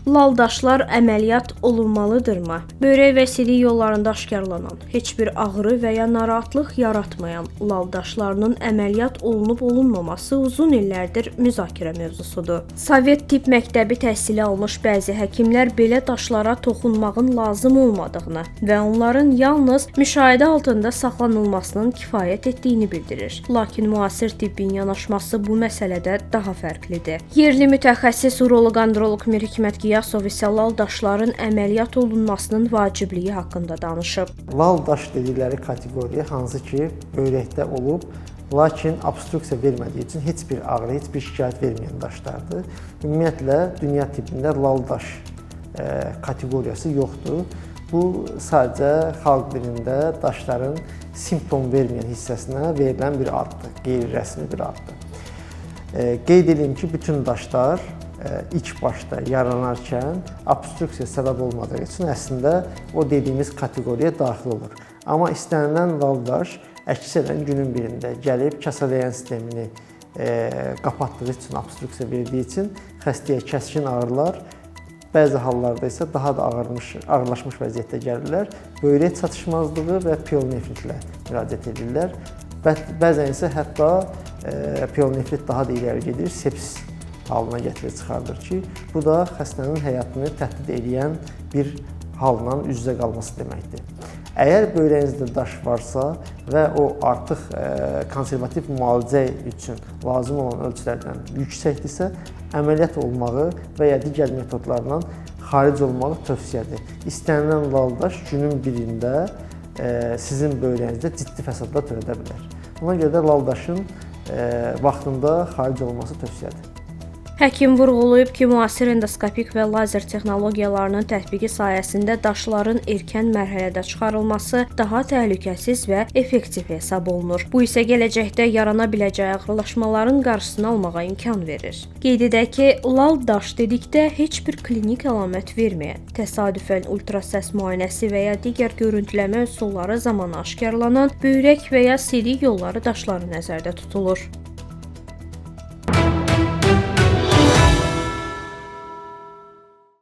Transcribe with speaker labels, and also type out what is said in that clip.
Speaker 1: Lal daşlar əməliyyat olunmalıdırmı? Böyrək və sidik yollarında aşkarlanan, heç bir ağrı və ya narahatlıq yaratmayan lal daşlarının əməliyyat olunub-olunmaması uzun illərdir müzakirə mövzusudur. Sovet tibb məktəbi təhsili almış bəzi həkimlər belə daşlara toxunmağın lazım olmadığını və onların yalnız müşahidə altında saxlanılmasının kifayət etdiyini bildirir. Lakin müasir tibbin yanaşması bu məsələdə daha fərqlidir. Yerli mütəxəssis uroloq-androloq Mir Hikmət Qiyasov isə lal daşların əməliyyat olunmasının vacibliyi haqqında danışıb.
Speaker 2: Lal daş dedikləri kateqoriya hansı ki, böyrəkdə olub, lakin obstruksiya vermədiyi üçün heç bir ağrı, heç bir şikayət verməyən daşlardır. Ümumiyyətlə, dünya tibbində lal daş kateqoriyası yoxdur. Bu, sadəcə xalq dilində daşların simptom verməyən hissəsinə verilən bir addır, qeyri-rəsmi bir addır. Qeyd edeyim ki, bütün daşlar ilk başda yaranarkən obstruksiya səbəb olmadığı üçün əslində o dediyimiz kateqoriyaya daxil olur. Amma istənilən lal daş əksərən günün birində gəlib kəsələyən sistemini qapatdığı üçün, obstruksiya verdiyi üçün xəstəyə kəskin ağrılar, bəzi hallarda isə daha da ağırlaşmış vəziyyətdə gəlirlər. Böyrək çatışmazlığı və pielonefritlə müraciət edirlər. Bəzən isə hətta pielonefrit daha da irəli gedir, sepsis halına gətirib çıxardır ki, bu da xəstənin həyatını təhdid edən bir halla üz-üzə qalması deməkdir. Əgər böyrəyinizdə daş varsa və o artıq konservativ müalicə üçün lazım olan ölçülərdən yüksəkdirsə, əməliyyat olmağı və ya digər metodlarla xaric olmağı tövsiyədir. İstənilən lal daş günün birində sizin böyrəyinizdə ciddi fəsadlar törədə bilər. Buna görə də lal daşın vaxtında xaric olması tövsiyədir.
Speaker 1: Həkim vurğulayıb ki, müasir endoskopik və lazer texnologiyalarının tətbiqi sayəsində daşların erkən mərhələdə çıxarılması daha təhlükəsiz və effektiv hesab olunur. Bu isə gələcəkdə yarana biləcək ağırlaşmaların qarşısını almağa imkan verir. Qeyd edək ki, lal daş dedikdə heç bir klinik əlamət verməyən, təsadüfən ultrasəs müayinəsi və ya digər görüntüləmə üsulları zamanı aşkarlanan böyrək və ya sidik yolları daşları nəzərdə tutulur.